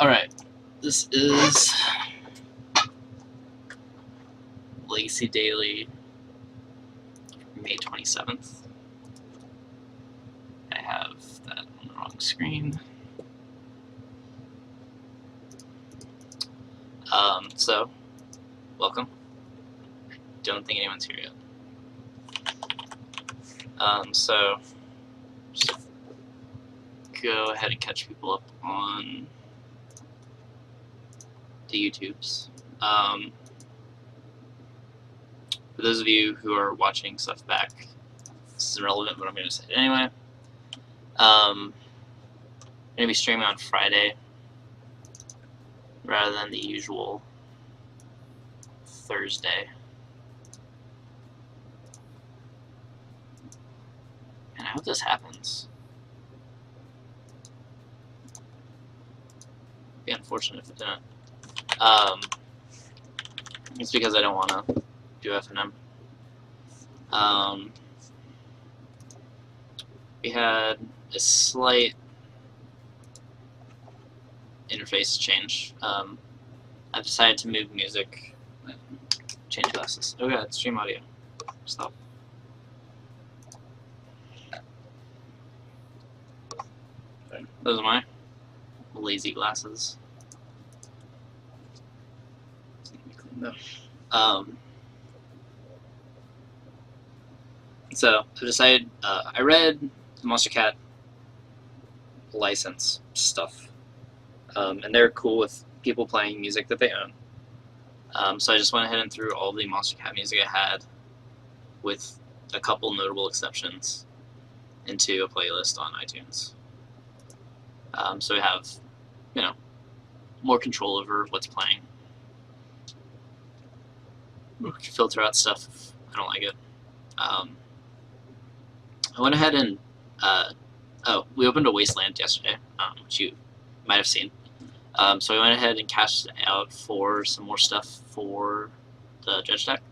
Alright, this is Legacy Daily, May 27th. I have that on the wrong screen. So, welcome. Don't think anyone's here yet. So, just go ahead and catch people up on the YouTubes. For those of you who are watching stuff back, this is irrelevant, but I'm going to say it anyway. I'm going to be streaming on Friday rather than the usual Thursday. And I hope this happens. It'd be unfortunate if it didn't. It's because I don't want to do FNM. We had a slight interface change. I've decided to move music, change glasses. Oh god, stream audio. Stop. Okay. Those are my lazy glasses. So I decided, I read the Monster Cat license stuff, and they're cool with people playing music that they own. So I just went ahead and threw all the Monster Cat music I had, with a couple notable exceptions, into a playlist on iTunes. So we have, more control over what's playing. We can filter out stuff if I don't like it. I went ahead and, we opened a Wasteland yesterday, which you might have seen. So I went ahead and cashed out for some more stuff for the Judge deck.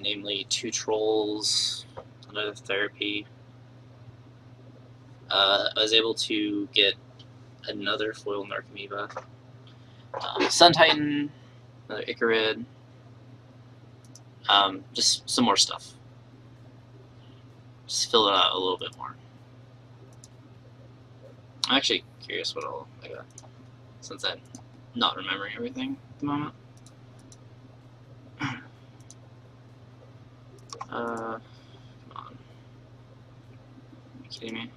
Namely 2 Trolls, another Therapy. I was able to get another foil Narcomoeba, Sun Titan, another Icarid, just some more stuff. Just fill it out a little bit more. I'm actually curious what all I got, since I'm not remembering everything at the moment. Come on. Are you kidding me?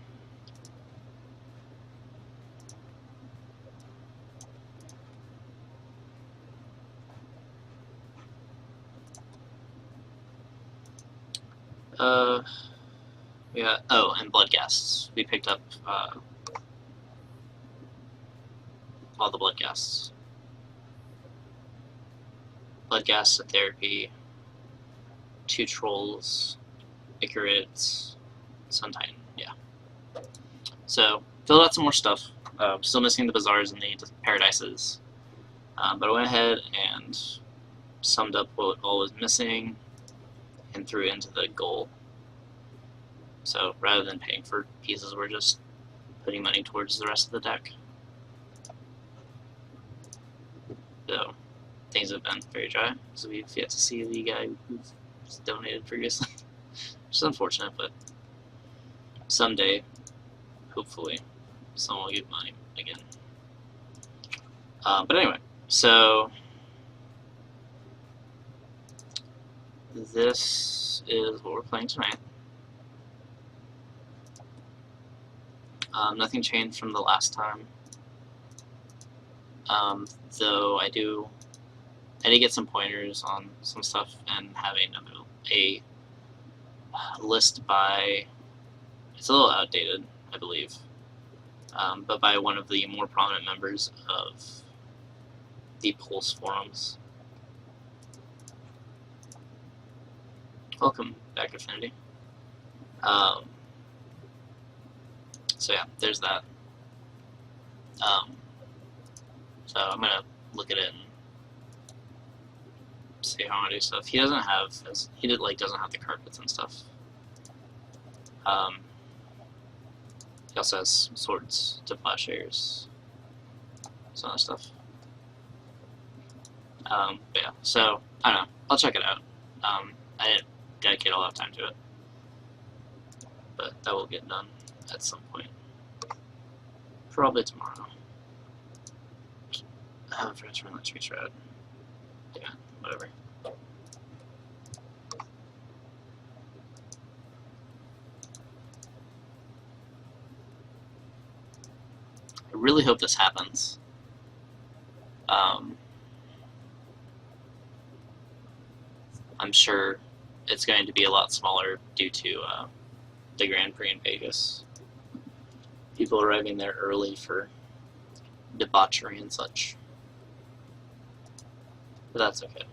Yeah, oh, and blood gases. We picked up all the blood gases. Blood gas, Therapy, 2 Trolls, Icarids, Sun Titan, yeah. So, filled out some more stuff. Still missing the Bazaars and the Paradises. But I went ahead and summed up what all was missing and threw it into the goal. So rather than paying for pieces, we're just putting money towards the rest of the deck. So things have been very dry, so we've yet to see the guy who's donated previously. Which is unfortunate, but someday, hopefully, someone will give money again. But anyway, so this is what we're playing tonight. Nothing changed from the last time, though I did get some pointers on some stuff and having a list by, it's a little outdated, I believe, but by one of the more prominent members of the Pulse forums. Welcome back, Affinity. So yeah, there's that. So I'm gonna look at it and see how I want to do stuff. He doesn't have, doesn't have the carpets and stuff. He also has swords to plowshares, some other stuff. But yeah, so I don't know. I'll check it out. I didn't dedicate a lot of time to it, but that will get done at some point. Probably tomorrow. I forgot to run that tree shroud. Yeah, whatever. I really hope this happens. I'm sure it's going to be a lot smaller due to the Grand Prix in Vegas. People arriving there early for debauchery and such. But that's okay.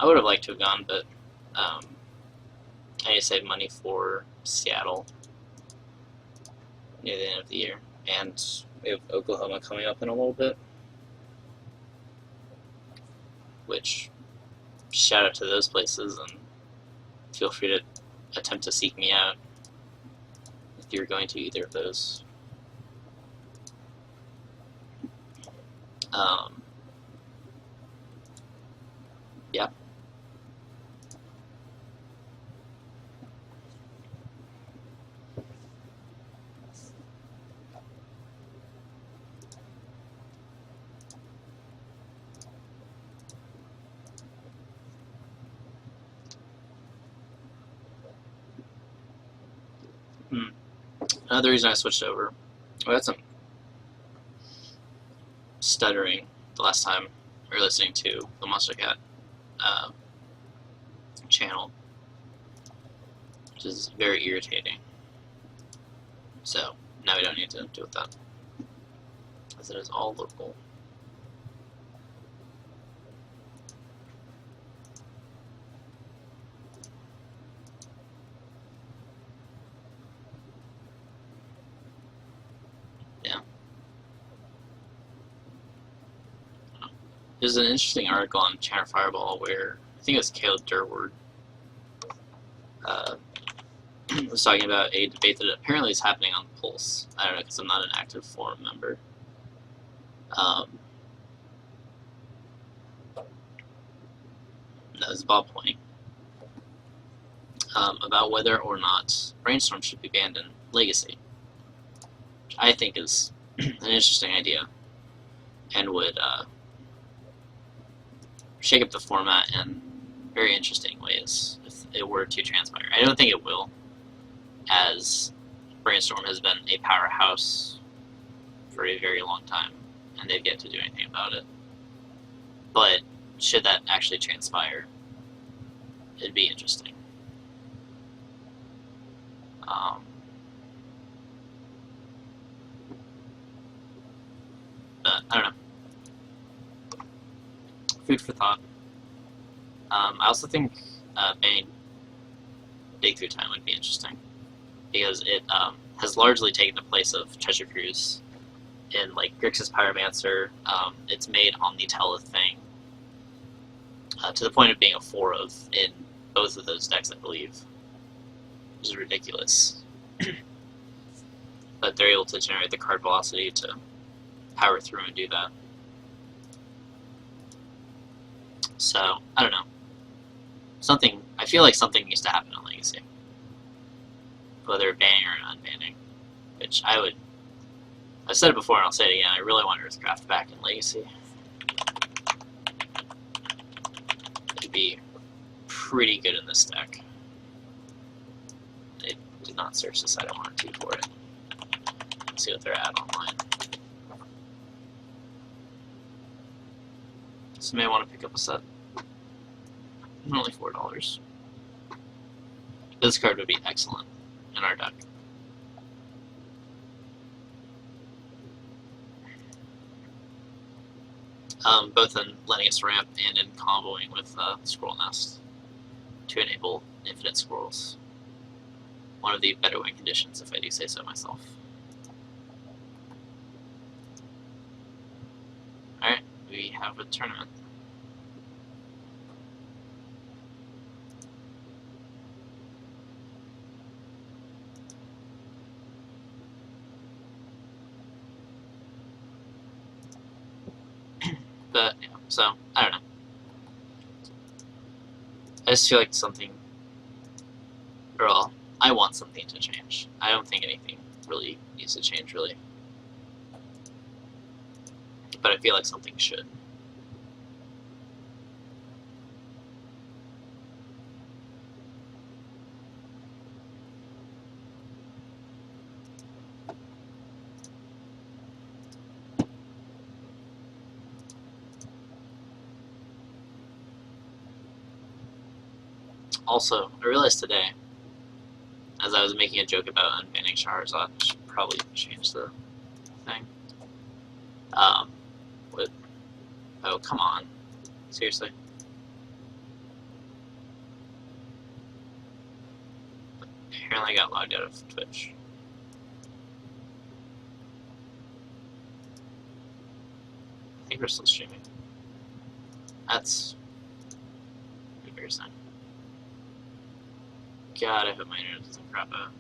I would have liked to have gone, but I need to save money for Seattle near the end of the year. And we have Oklahoma coming up in a little bit. Which, shout out to those places, and feel free to attempt to seek me out if you're going to either of those. Yeah. Another reason I switched over, I had some stuttering the last time we were listening to the Monster Cat channel, which is very irritating. So now we don't need to deal with that, as it is all local. There's an interesting article on Channel Fireball where I think it was Caleb Durward was talking about a debate that apparently is happening on the Pulse. I don't know because I'm not an active forum member. That was Bob pointing about whether or not Brainstorm should be banned in Legacy, which I think is an interesting idea and would shake up the format in very interesting ways if it were to transpire. I don't think it will, as Brainstorm has been a powerhouse for a very long time, and they've yet to do anything about it. But should that actually transpire, it'd be interesting. But I don't know. Food for thought. I also think banning Dig Through Time would be interesting, because it has largely taken the place of Treasure Cruise in like Grixis Pyromancer. It's made on the Teleth thing to the point of being a 4 of in both of those decks, I believe, which is ridiculous. But they're able to generate the card velocity to power through and do that. So, I don't know. I feel like something needs to happen in Legacy. Whether banning or unbanning. Which I've said it before and I'll say it again, I really want Earthcraft back in Legacy. It'd be pretty good in this deck. They did not search this item 1 or 2 for it. Let's see what they're at online. So may want to pick up a set. Only $4. This card would be excellent in our deck. Both in letting us ramp and in comboing with Scroll Nest to enable infinite scrolls. One of the better win conditions, if I do say so myself. Alright, we have a tournament. So, I don't know. I just feel like something, or well, I want something to change. I don't think anything really needs to change, really. But I feel like something should. Also, I realized today, as I was making a joke about unbanning Shahrazad, I should probably change the thing. With, oh, come on. Seriously? Apparently I got logged out of Twitch. I think we're still streaming. That's embarrassing. God, I hope my internet doesn't crap out.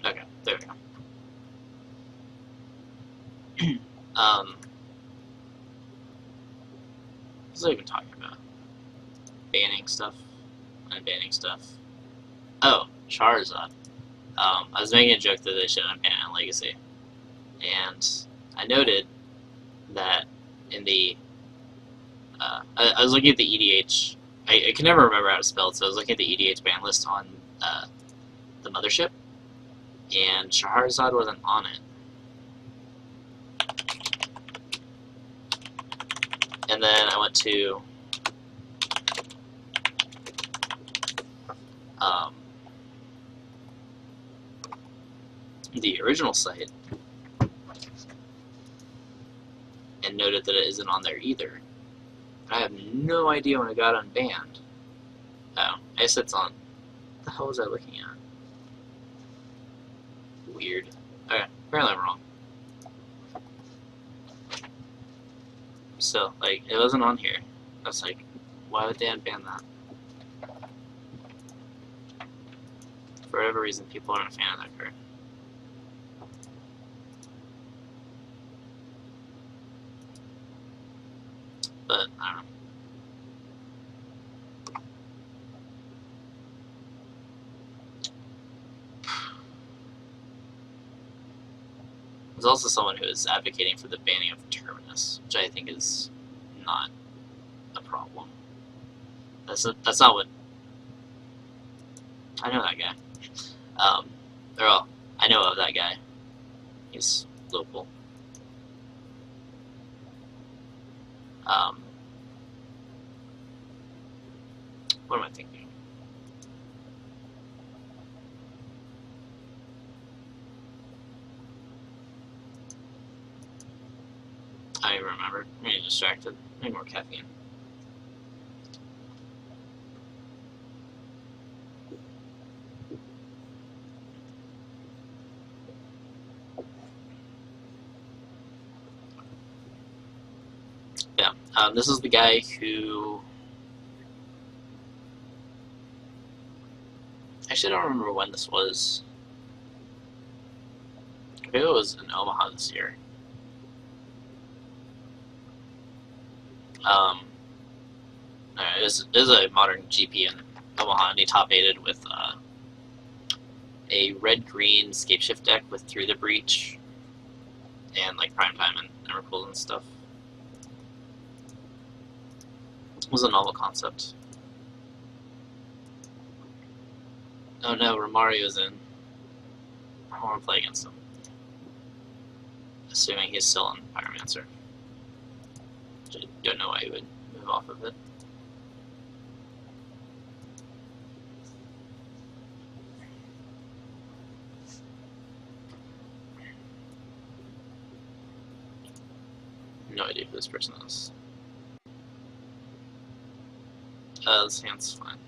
Okay, there we go. What was I even talking about? Banning stuff? Unbanning stuff. Oh, Charizard. I was making a joke that they should unban Legacy. And I noted that in the I was looking at the EDH. I can never remember how to spell it, so I was looking at the EDH ban list on the mothership, and Charizard wasn't on it. And then I went to the original site and noted that it isn't on there either. I have no idea when it got unbanned. Oh, I guess it's on. What the hell was I looking at? Weird. Okay, apparently I'm wrong. So, like, it wasn't on here. I was like, why would they unban that? For whatever reason, people aren't a fan of that card. But, I don't know. There's also someone who is advocating for the banning of Terminus, which I think is not a problem. That's not what... I know that guy. Well, I know of that guy. He's local. What am I thinking? I don't even remember. I'm getting distracted. I need more caffeine. Yeah, this is the guy who... Actually, I don't remember when this was. Maybe it was in Omaha this year. It was a modern GP in Omaha, and he top 8'd with a red-green Scapeshift deck with Through the Breach and like Primetime and Emrakul and stuff. It was a novel concept. Oh no, Romario's in. I want to play against him. Assuming he's still on Pyromancer. I don't know why he would move off of it. No idea who this person is. This hand's fine.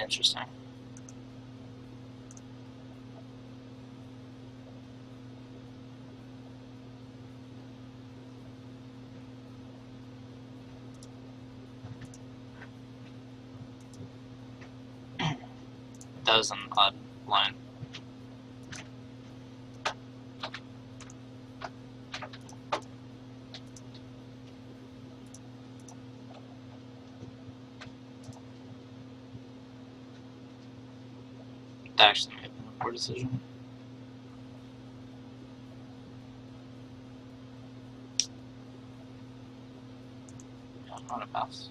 Interesting. That was an odd line. That actually may have been a poor decision. Yeah, I'm gonna pass.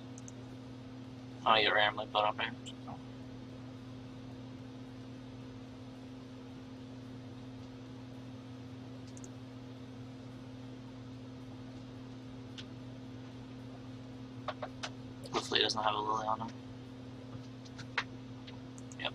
I'm gonna get randomly put up here. Hopefully he doesn't have a lily on him. Yep.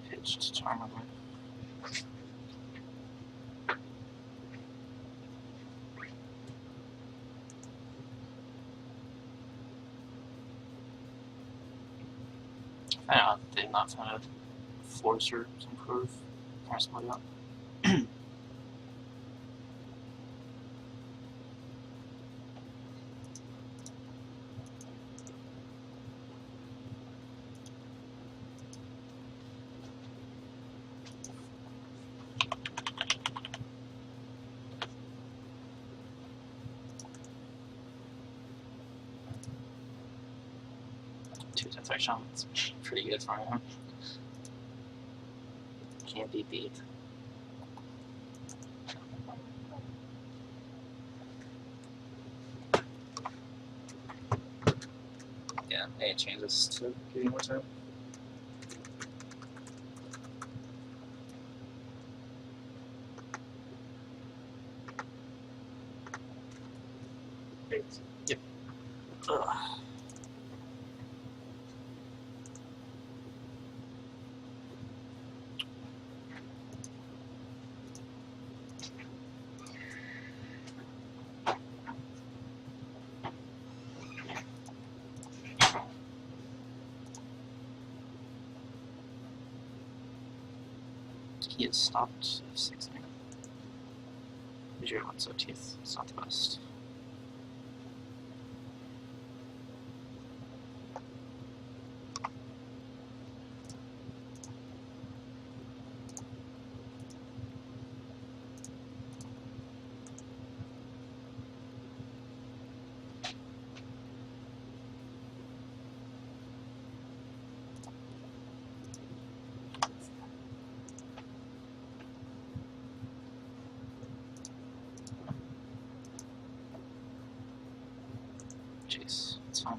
Pitched Ztrman. I know they did not find a force or some curve or something like that. Two to three shots. Pretty good for him. Can't be beat. Yeah, hey, it changes to give you more time. Yep. Ugh. He has stopped F6 now. 0 so teeth. It's not the best. Jeez, it's fine.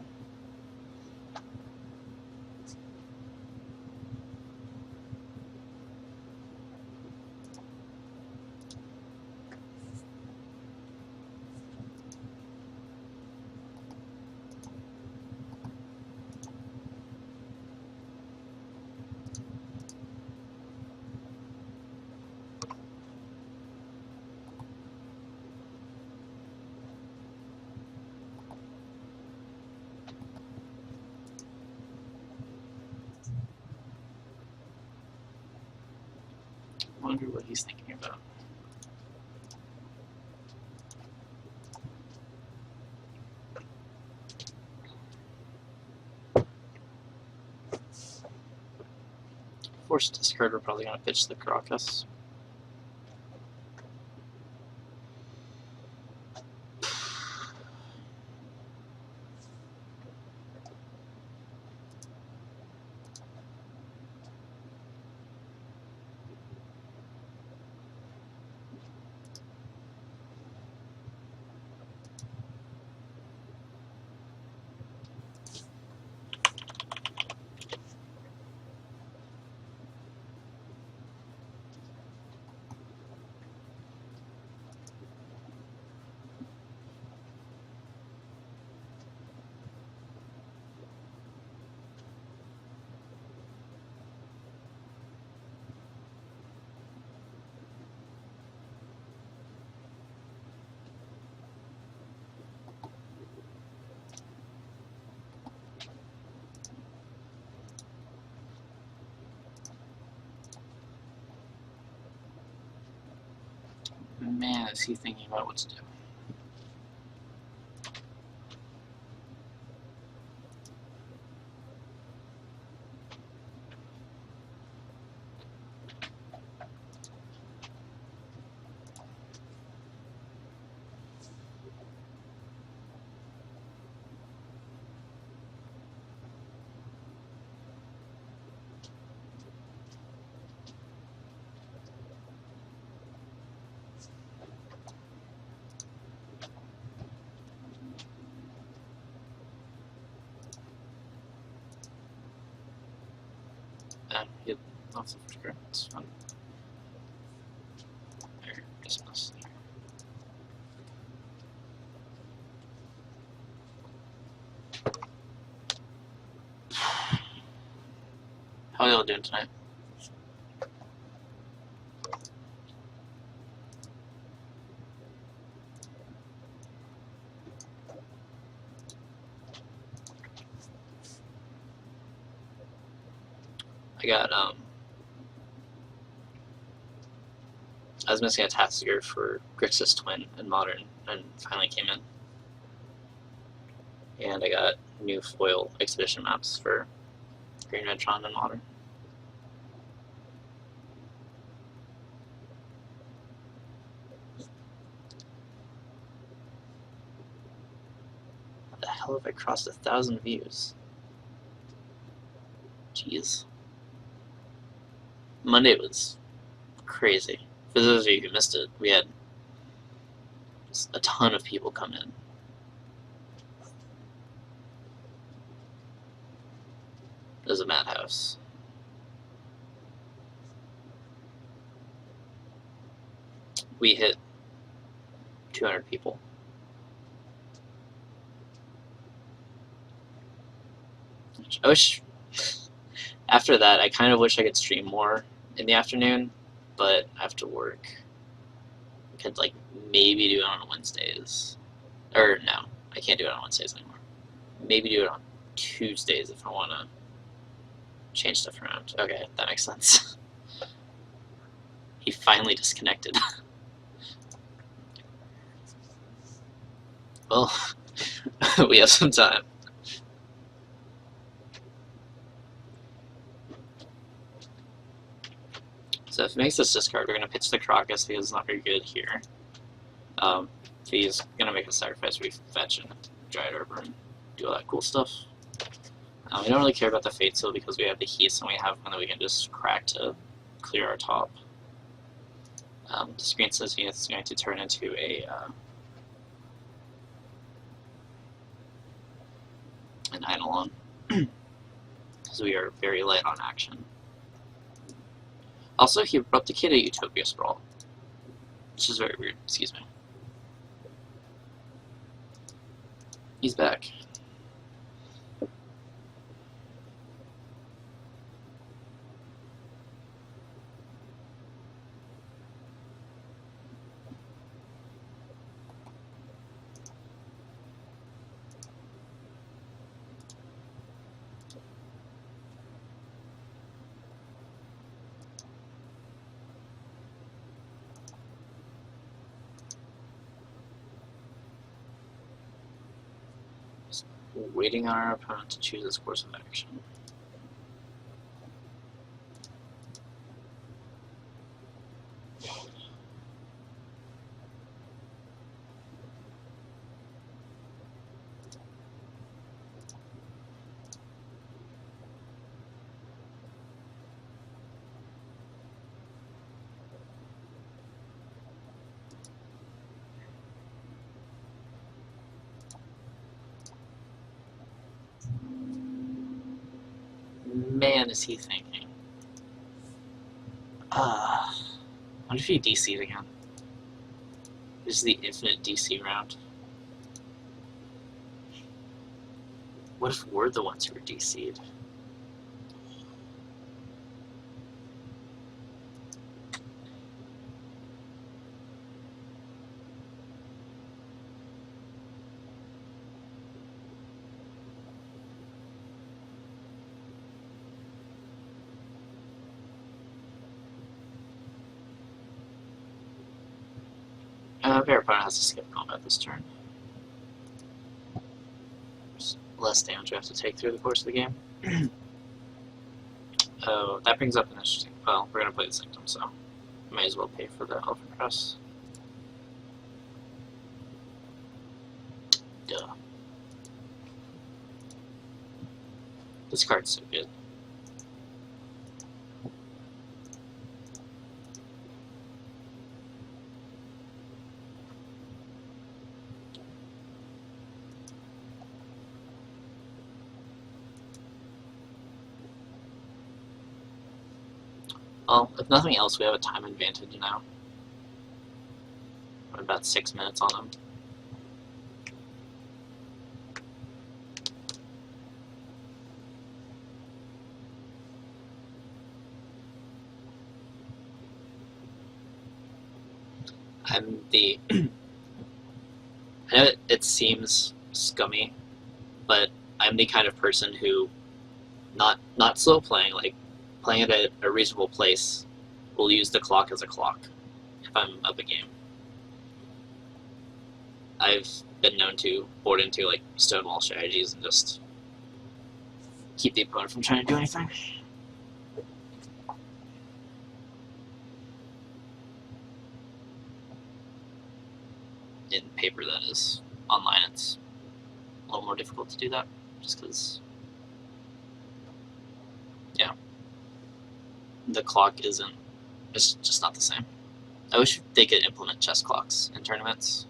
I wonder what he's thinking about. Forced discard, we're probably going to pitch the Caracas. Man, is he thinking about what to do. He had lots of sugar. It's fun. There, dismiss. How are y'all doing tonight? I got I was missing a task figure for Grixis Twin in Modern, and finally came in. And I got new foil expedition maps for Green Red Tron in Modern. How the hell have I crossed 1,000 views? Jeez. Monday was crazy. For those of you who missed it, we had just a ton of people come in. It was a madhouse. We hit 200 people. I wish, after that, I kind of wish I could stream more in the afternoon, but I have to work. I could, like, maybe do it on Wednesdays. Or, no, I can't do it on Wednesdays anymore. Maybe do it on Tuesdays if I want to change stuff around. Okay, that makes sense. He finally disconnected. Well, we have some time. So if he makes this discard, we're going to pitch the Crocus because it's not very good here. If he's going to make a sacrifice, we fetch and Dryad Arbor and do all that cool stuff. We don't really care about the Fate Seal because we have the Heats and we have one that we can just crack to clear our top. The screen says it's going to turn into an Eidolon, because we are very light on action. Also, he replicated a Utopia Sprawl, which is very weird. Excuse me. He's back. Waiting on our opponent to choose his course of action. Man, is he thinking. What if he DC'd again? This is the infinite DC round. What if we're the ones who were DC'd? Their opponent has to skip combat this turn. There's less damage we have to take through the course of the game. Oh, that brings up an interesting... Well, we're going to play the Sanctum, so may as well pay for the Elephant Crest. Duh. This card's so good. Well, if nothing else, we have a time advantage now. We're about 6 minutes on them. I'm the... I know it seems scummy, but I'm the kind of person who, not slow playing, like playing at a reasonable place, will use the clock as a clock if I'm up a game. I've been known to board into like stonewall strategies and just keep the opponent from trying to do anything. In paper, that is. Online, it's a little more difficult to do that, just because, yeah, the clock isn't, it's just not the same. I wish they could implement chess clocks in tournaments.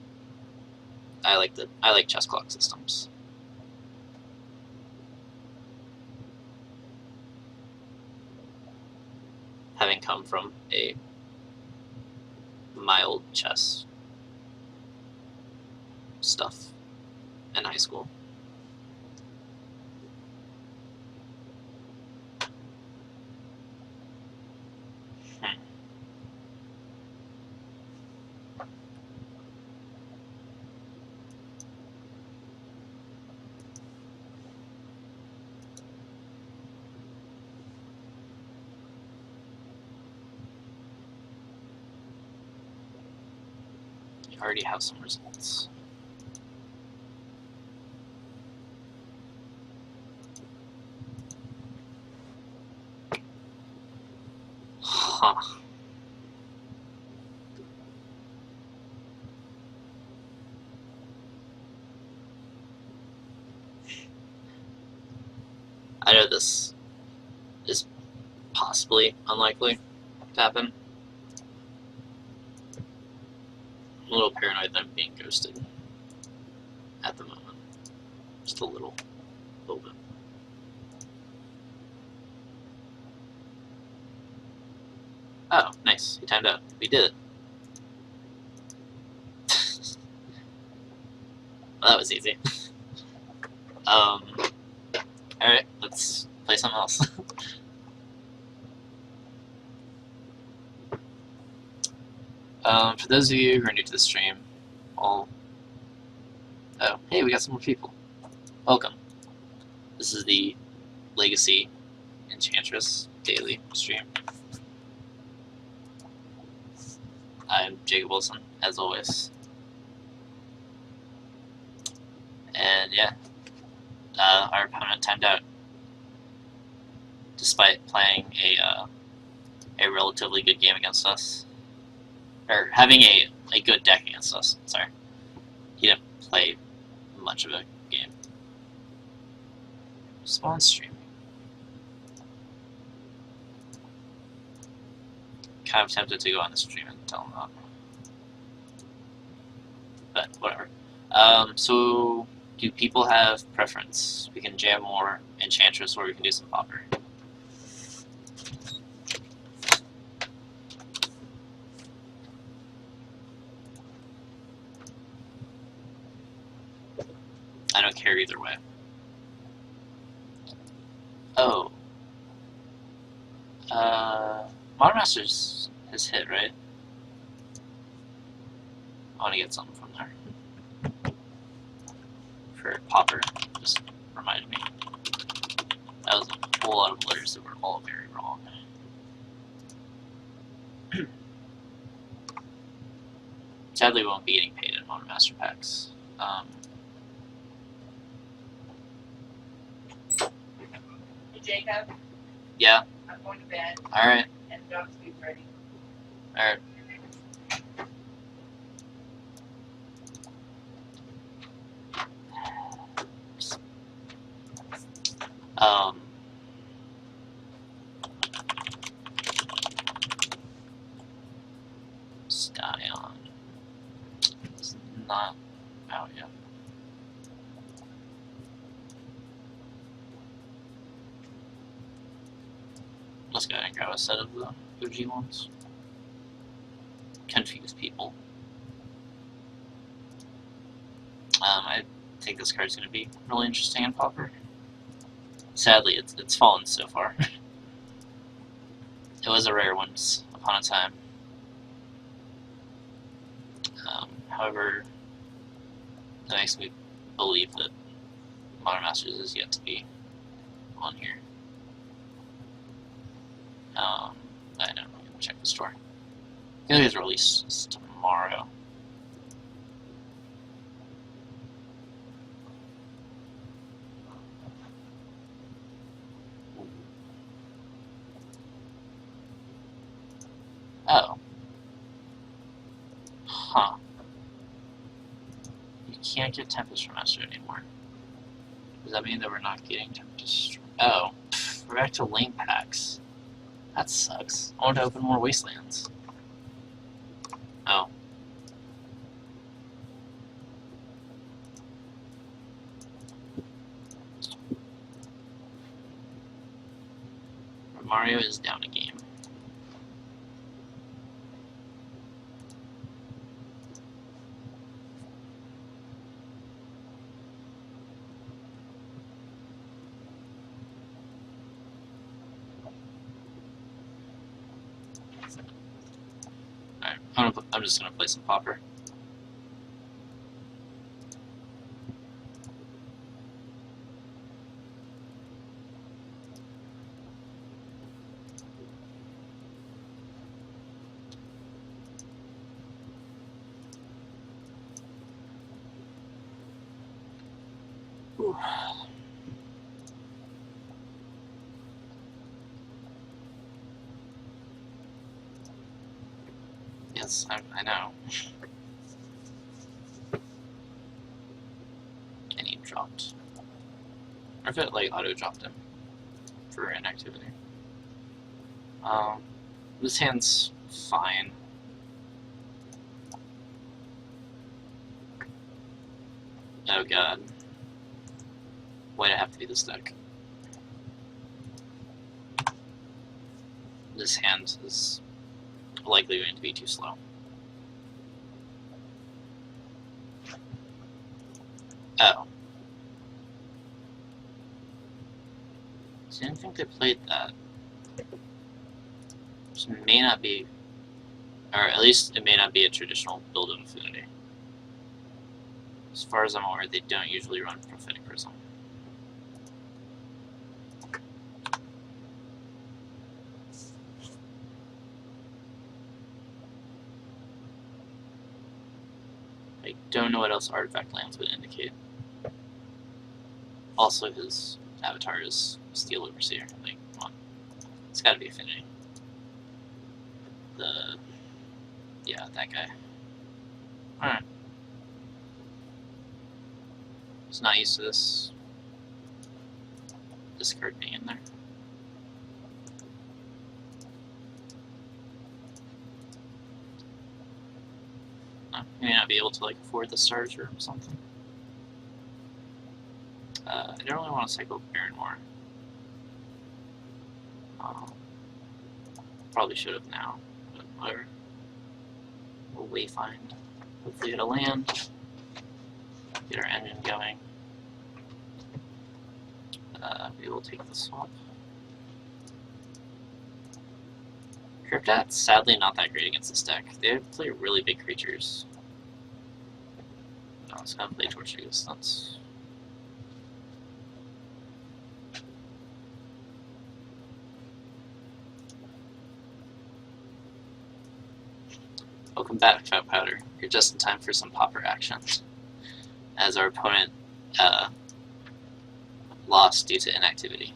I like chess clock systems. Having come from a mild chess stuff in high school. You already have some results. Huh. I know this is possibly unlikely to happen. I'm a little paranoid that I'm being ghosted at the moment. Just a little bit. Oh, nice. You timed out. We did it. Well, that was easy. Alright, let's play something else. For those of you who are new to the stream, oh, hey, we got some more people. Welcome. This is the Legacy Enchantress daily stream. I'm Jacob Wilson, as always. And yeah, our opponent timed out, despite playing a relatively good game against us, or having a good deck against us. Sorry, he didn't play much of a game. Spawn stream. Kind of tempted to go on the stream and tell him that, but whatever. So do people have preference? We can jam more Enchantress, or we can do some Popper. I don't care either way. Oh. Modern Masters has hit, right? I want to get something from there. For Popper, just reminded me. That was a whole lot of letters that were all very wrong. Sadly, we won't be getting paid in Modern Master Packs. Hey, Jacob. Yeah. I'm going to bed. All right. And the dog's food ready. All right. Scion is not out yet. Let's go ahead and grab a set of the OG ones. Confuse people. I think this card's going to be really interesting in Pauper. Sadly, it's fallen so far. It was a rare once upon a time. However, that makes me believe that Modern Masters is yet to be on here. I know, I'm going to check the store. I think it's released tomorrow. Oh. Huh. You can't get Tempest Master anymore. Does that mean that we're not getting Tempest? Oh. We're back to lane packs. That sucks. I want to open more Wastelands. Oh. Mario is down a game. Alright, I'm just gonna play some Pauper. Ooh. Yes, I know. And he dropped. Or if it like auto dropped him for inactivity. This hand's fine. Oh god. Why'd it have to be this deck? This hand is likely going to be too slow. Oh. So I didn't think they played that. This may not be, or at least it may not be a traditional build of Affinity. As far as I'm aware, they don't usually run Prophetic Prism. I don't know what else Artifact Lands would indicate. Also, his avatar is Steel Overseer. Like, come on. It's gotta be Affinity. Yeah, that guy. Alright. He's not used to this card being in there. He may not be able to like afford the stars or something. I don't really want to cycle Baron more. Probably should have now, but whatever. We'll wayfind. Hopefully get a land. Get our engine going. We will take the swap. Cryptat's sadly not that great against this deck. They play really big creatures. No, it's gonna play Tortugas. That's... Welcome back, Fat Powder. just in time for some popper actions, as our opponent lost due to inactivity.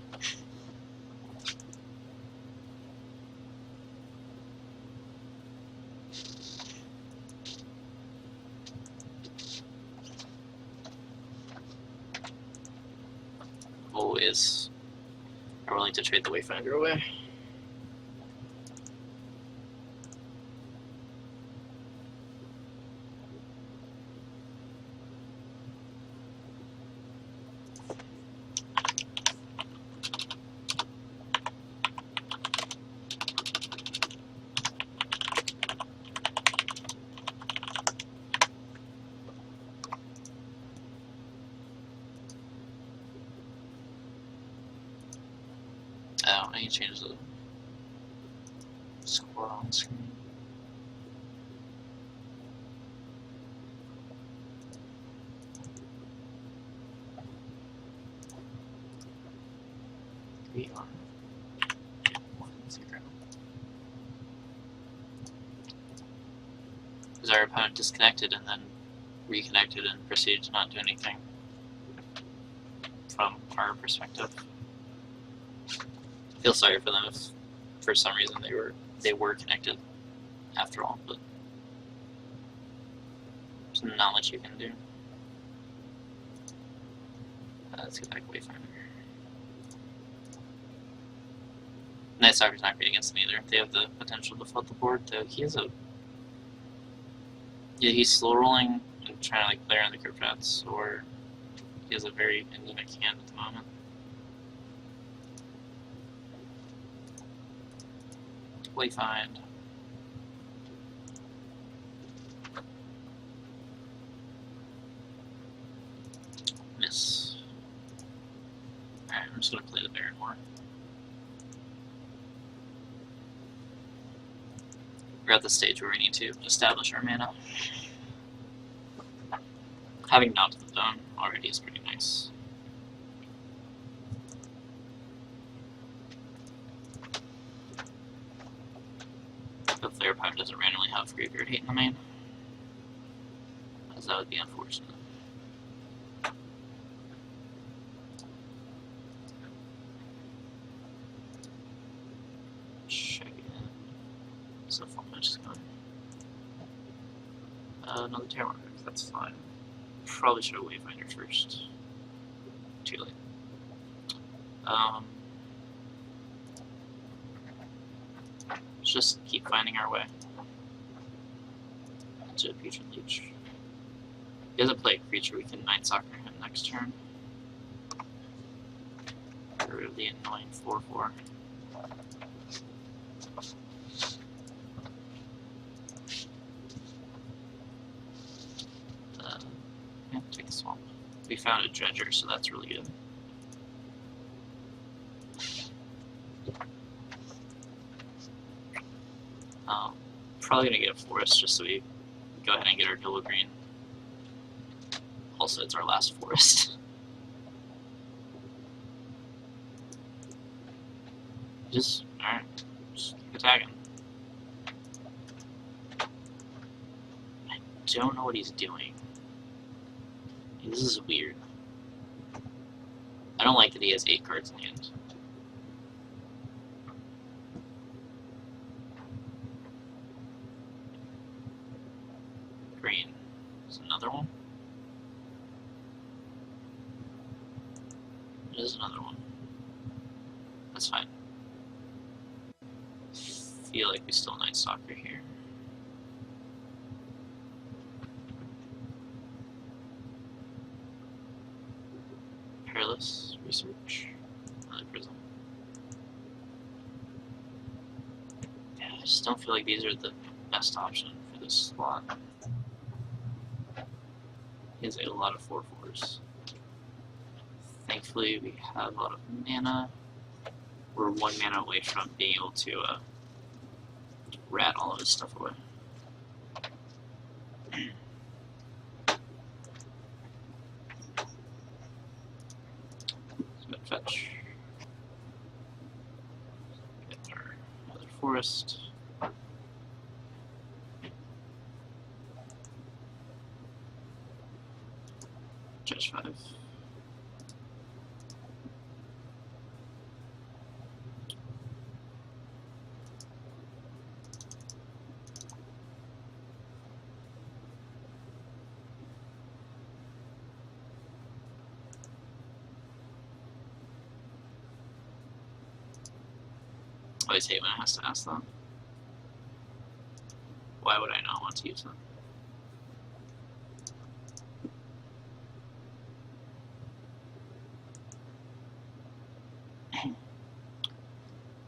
Always are willing to trade the Wayfinder away. Oh, I need to change the score on the screen. We are 1-0. Because our opponent disconnected and then reconnected and proceeded to not do anything from our perspective. I feel sorry for them if for some reason they were connected after all, but there's not much you can do. Let's get back Wayfinder. Night Stalker's not great against them either. They have the potential to flood the board, though he has a... Yeah, he's slow rolling and trying to like play around the Cryptots, or he has a very anemic hand at the moment. Wayfind. Miss. Alright, I'm just gonna play the Baron more. We're at the stage where we need to establish our mana. Having knocked the bone already is pretty nice. Hopefully their opponent doesn't randomly have Graveyard Hate in the main, as that would be unfortunate. Check it in. So full punch is going. Another Terror, that's fine. Probably should have Wayfinder first. Too late. Let's just keep finding our way to a Putrid Leech. He doesn't play a creature, we can Night Stalker him next turn. Get rid of the annoying 4/4. Yeah, take a swamp. We found a Dredger, so that's really good. Probably gonna get a forest just so we go ahead and get our Yellow Green. Also, it's our last forest. Alright, just keep attacking. I don't know what he's doing. This is weird. I don't like that he has 8 cards in hand. Green is another one. It is another one. That's fine. Feel like we still Night Stalker here. Perilous Research. Another Prism. Yeah, I just don't feel like these are the best option for this slot. He has a lot of 4/4s. Thankfully, we have a lot of mana. We're 1 mana away from being able to rat all of his stuff away. So fetch. Get our other forest. I always hate when it has to ask that. Why would I not want to use them?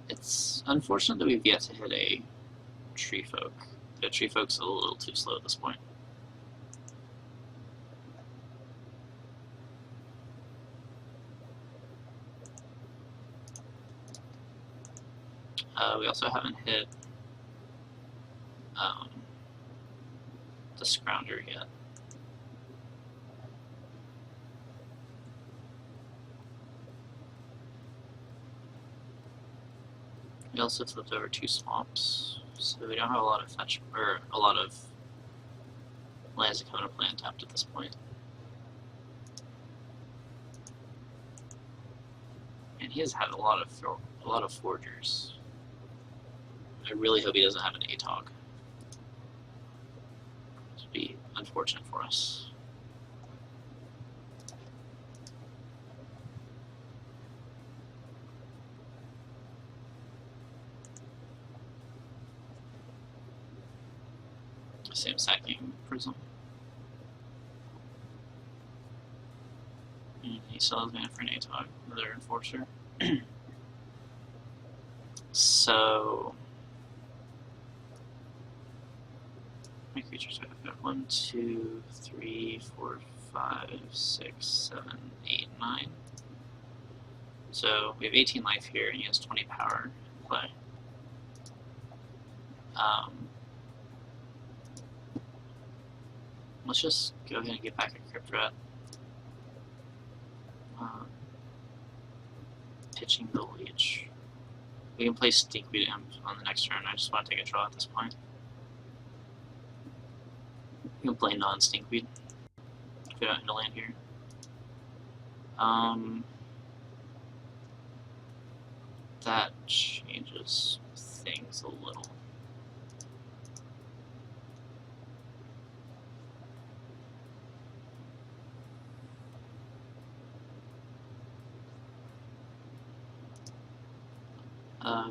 It's unfortunate that we've yet to hit a tree folk. The tree folk's a little too slow at this point. We also haven't hit the Scrounger yet. We also flipped over 2 swamps, so we don't have a lot of fetch or a lot of lands that come into play untapped at this point. And he has had a lot of forgers. I really hope he doesn't have an ATOG. This would be unfortunate for us. Same sacking Prism. And he still has mana for an ATOG, another Enforcer. So my creatures have got 1, 2, 3, 4, 5, 6, 7, 8, 9. So we have 18 life here, and he has 20 power in play. Let's just go ahead and get back a Crypt Rat. Pitching the Leech. We can play Stinkweed Imp on the next turn. I just want to take a draw at this point. We can play non-Stinkweed. If we don't hit a land here. That changes things a little.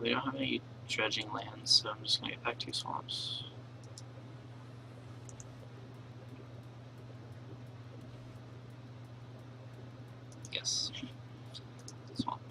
We don't have any dredging lands, so I'm just going to get back 2 swamps. Yes. Swamp.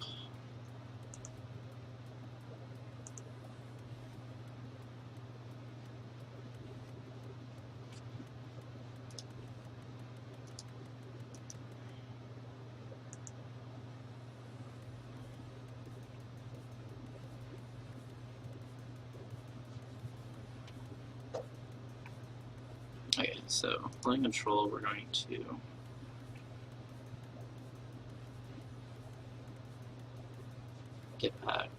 Okay, so playing control, we're going to get back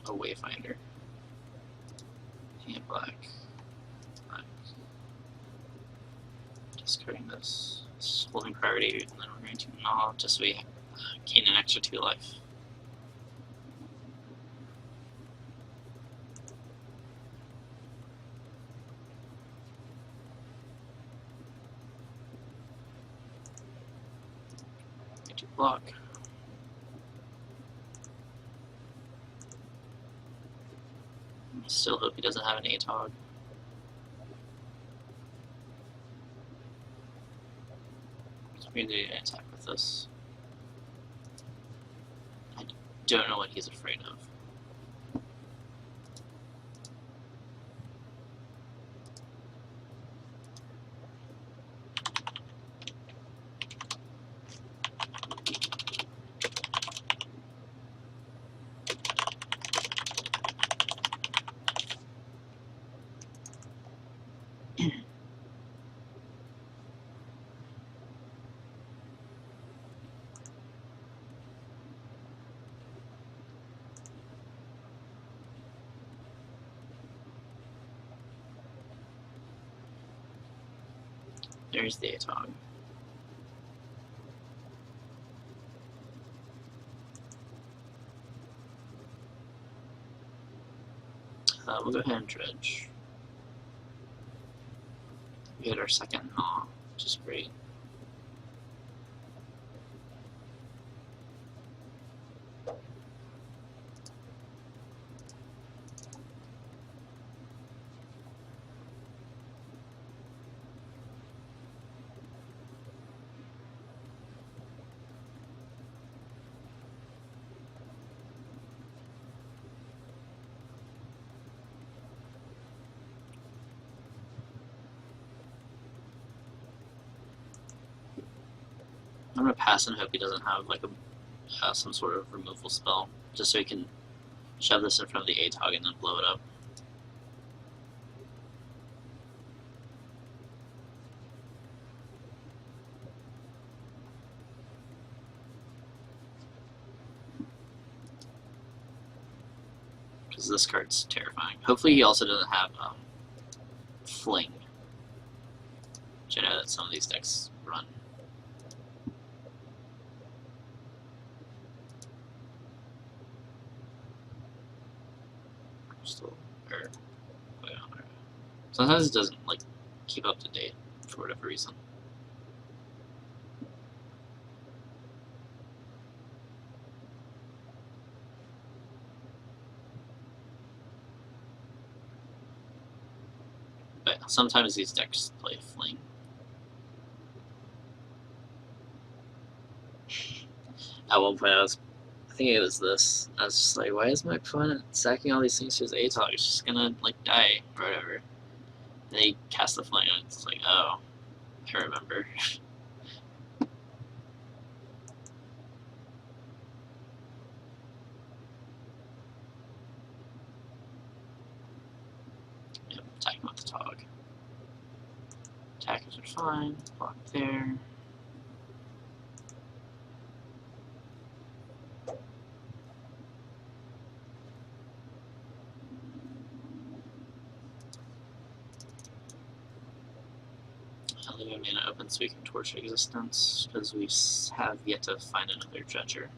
a Wayfinder. And black. Discarding this. It's holding priority, and then we're going to gnaw just so we gain an extra 2 life. Get to block. Still hope he doesn't have an ATOG. So we're going to do an attack with this. I don't know what he's afraid of. There's the ATOG. We'll go ahead and dredge. We hit our second gnaw, which is great. I'm gonna pass and hope he doesn't have like a some sort of removal spell, just so he can shove this in front of the ATOG and then blow it up. Because this card's terrifying. Hopefully he also doesn't have Fling, which I know that some of these decks run. Still, or, sometimes it doesn't like keep up to date for whatever reason. But sometimes these decks play Fling. At one point I think it was this. I was just like, why is my opponent sacking all these things to his ATOG? It's just gonna like die or whatever. And he cast the Fling and it's like, oh, I remember. Yep, attacking with the Tog. Attackers are fine. Block there. I'll leave mana open so we can torch existence, because we have yet to find another Judger.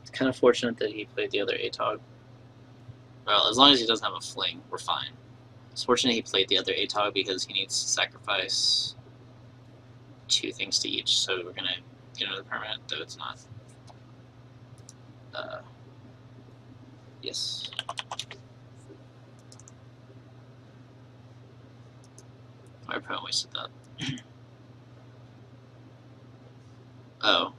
It's kind of fortunate that he played the other ATOG. Well, as long as he doesn't have a Fling, we're fine. It's fortunate he played the other ATOG because he needs to sacrifice 2 things to each, so we're gonna get another permanent, though it's not. Yes. My opponent wasted that. Oh.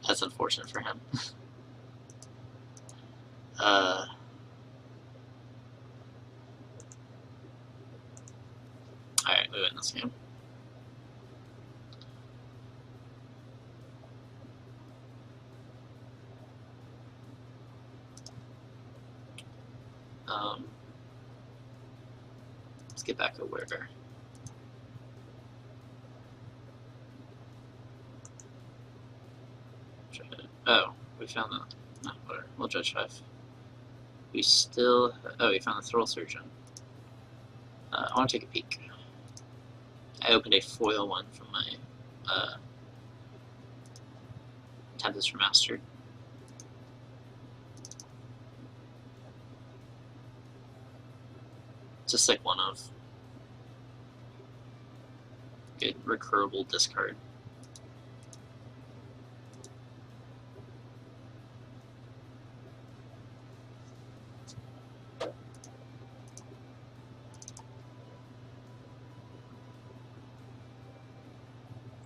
That's unfortunate for him. Alright, we win this game. Let's get back to Werebear. Oh, we found the. No, whatever. We'll judge 5. We still. Oh, we found the Throll Surgeon. I want to take a peek. I opened a foil one from my Tempest Remastered. Just like one of. Good recurable discard.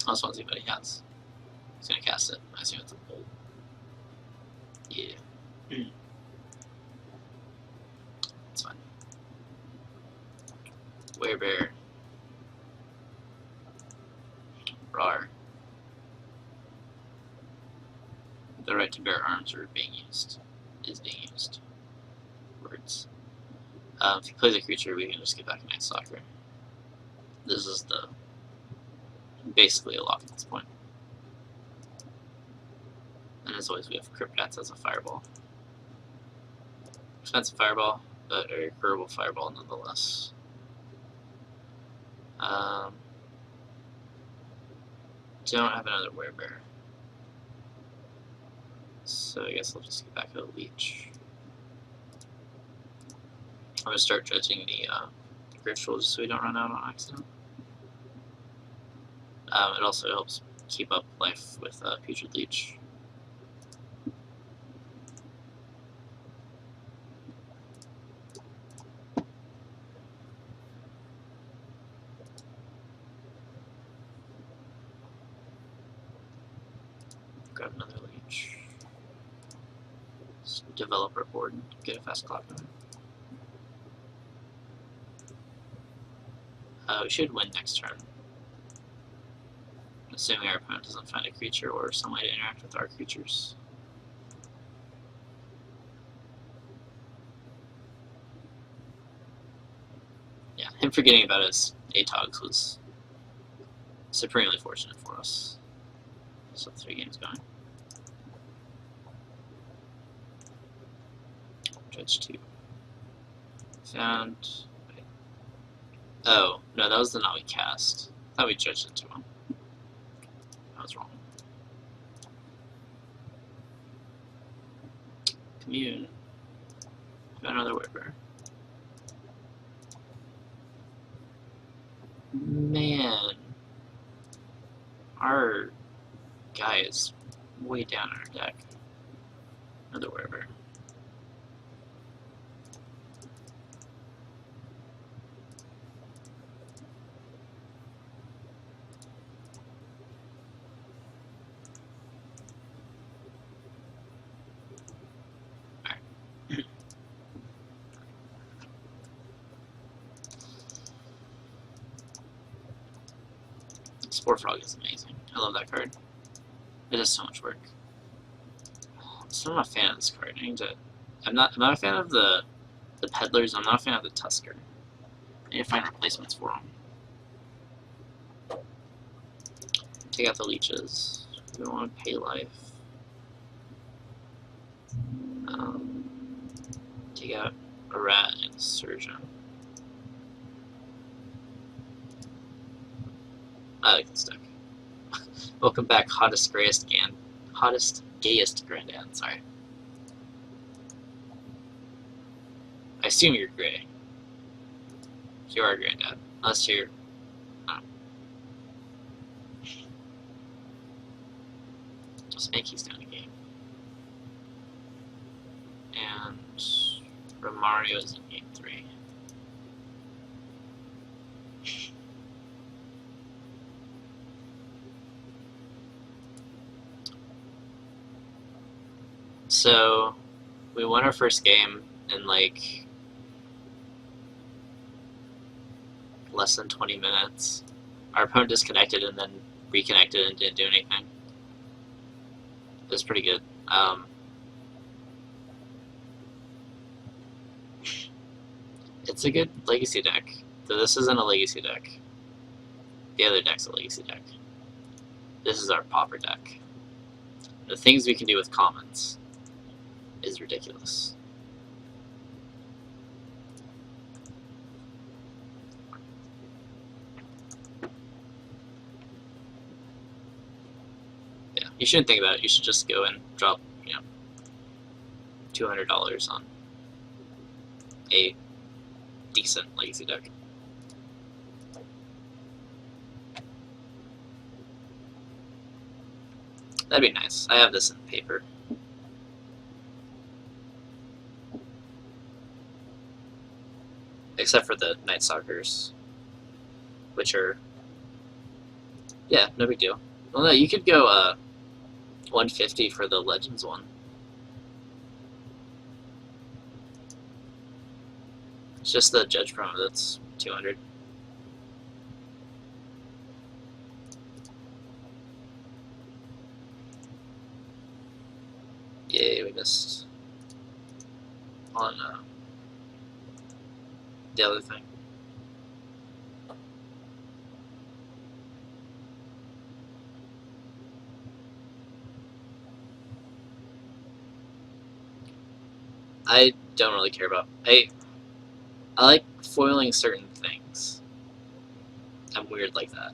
I just want to see what he has. He's gonna cast it. I assume it's a bolt. Yeah. It's fine. Werebear. Rar. The right to bear arms are being used. Is being used. Words. If he plays a creature, we can just get back to Night Stalker. This is the basically a lock at this point. And as always, we have Cryptcats as a fireball. Expensive fireball, but a recurable fireball nonetheless. Don't have another Werebear. So I guess I'll just get back to the Leech. I'm gonna start judging the rituals so we don't run out on accident. It also helps keep up life with Putrid Leech. Grab another leech. Just develop our board and get a fast clock going. We should win next turn. Assuming our opponent doesn't find a creature or some way to interact with our creatures. Yeah, him forgetting about his ATOGs was supremely fortunate for us. So 3 games going. Judge 2. Found. Wait. Oh, no, that was the knot we cast. I thought we judged into him. I was wrong. Commune. Got another word. Man. Our guy is way down in our deck. Another word. Spore Frog is amazing. I love that card. It does so much work. I'm still not a fan of this card. I'm not a fan of the Peddlers. I'm not a fan of the Tusker. I need to find replacements for them. Take out the leeches. We don't want to pay life. Take out a rat and a surgeon. I like this deck. Welcome back, hottest, gayest Granddad, sorry. I assume you're gray. You are Granddad. Unless you're... Oh. Spanky's down the game. And... Romario's in game 3. So, we won our first game in like less than 20 minutes. Our opponent disconnected and then reconnected and didn't do anything. It was pretty good. It's a good legacy deck. So this isn't a legacy deck. The other deck's a legacy deck. This is our pauper deck. The things we can do with commons is ridiculous. Yeah, you shouldn't think about it. You should just go and drop, you know, $200 on a decent legacy deck. That'd be nice. I have this in paper. Except for the Night Stalkers, which are, yeah, no big deal. Well, no, you could go 150 for the Legends one. It's just the Judge promo that's 200. Yay, we missed on the other thing. I don't really care about. I like foiling certain things. I'm weird like that.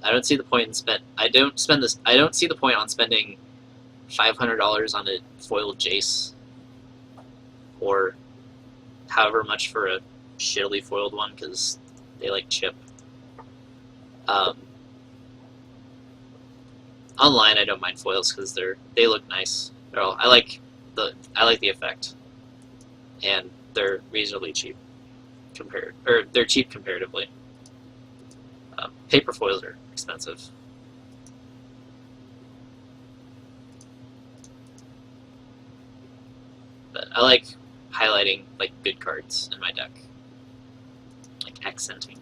I don't see the point in I don't see the point on spending $500 on a foiled Jace or however much for a shittily foiled one because they like chip. Online, I don't mind foils because they look nice. I like the effect, and they're reasonably cheap they're cheap comparatively. Paper foils are expensive. But I like highlighting like good cards in my deck, like accenting.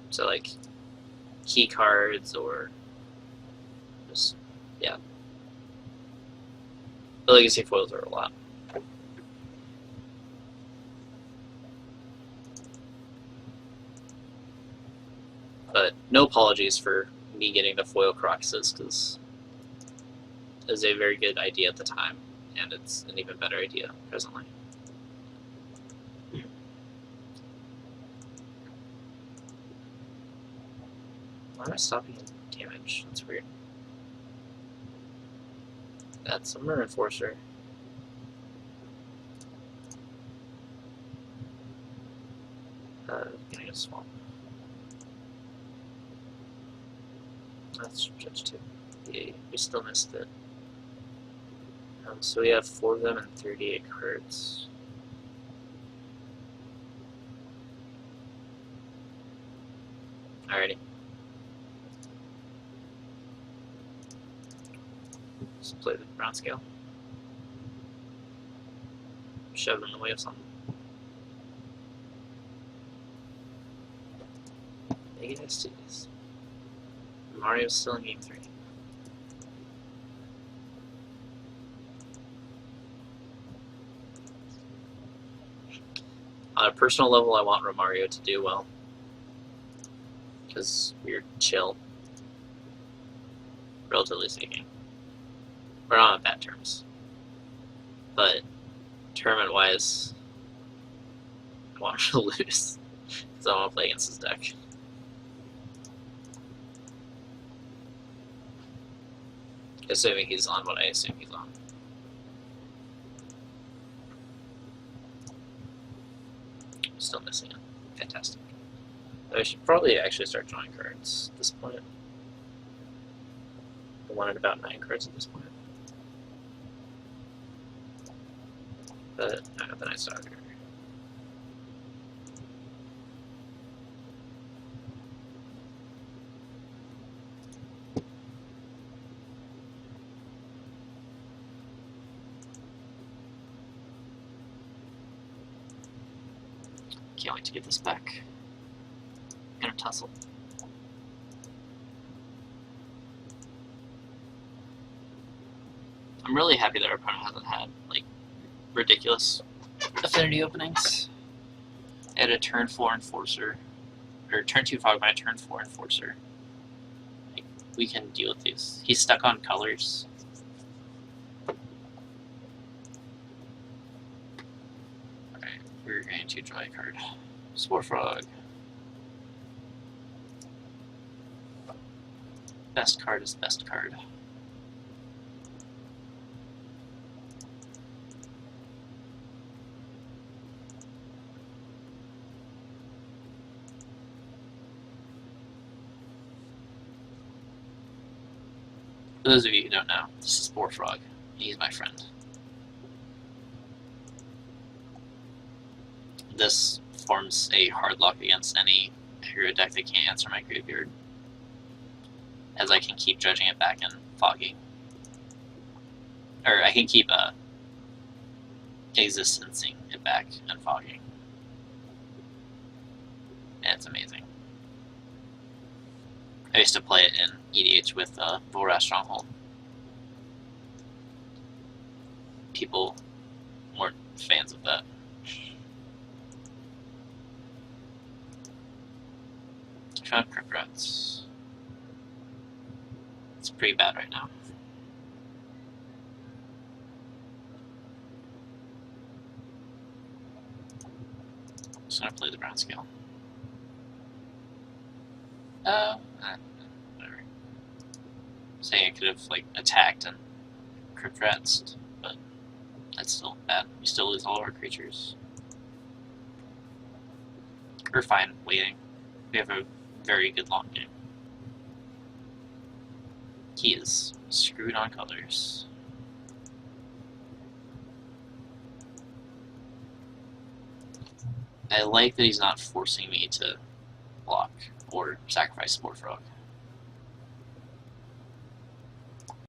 So like key cards or just yeah. The legacy foils are a lot. But no apologies for me getting the foil Crocuses because it was a very good idea at the time, and it's an even better idea presently. Why am I stopping damage? That's weird. That's a Mirror Enforcer. Getting a swamp. That's Judge 2. Yay, we still missed it. So we have 4 of them and 38 cards. Alrighty. Let's play the brown scale. Shove it in the way of something. Big ass titties. Mario's still in game 3. On a personal level, I want Romario to do well. Because we're chill. Relatively speaking. We're not on bad terms. But tournament-wise, I want him to lose. Because I want to play against his deck. Assuming he's on what I assume he's on. Still missing it. Fantastic. I should probably actually start drawing cards at this point. I wanted about 9 cards at this point. But I got the Night Stalker. Can't wait to get this back. Gonna tussle. I'm really happy that our opponent hasn't had like ridiculous affinity openings. I had a turn 4 Enforcer, or turn 2 Fogmire, turn 4 Enforcer. Like, we can deal with these. He's stuck on colors. Alright, we're going to draw a card. Spore Frog. Best card is best card. For those of you who don't know, this is Spore Frog. He's my friend. This forms a hard lock against any hero deck that can't answer my graveyard, as I can keep judging it back and fogging. Or I can keep existencing it back and fogging. And it's amazing. I used to play it in EDH with Vorash Stronghold. People weren't fans of that. I found Crypt Rats. It's pretty bad right now. Just gonna play the brown scale. Whatever. Saying I could have like attacked and Crypt Rats, but that's still bad. We still lose all of our creatures. We're fine waiting. We have a very good long game. He is screwed on colors. I like that he's not forcing me to block or sacrifice Spore Frog.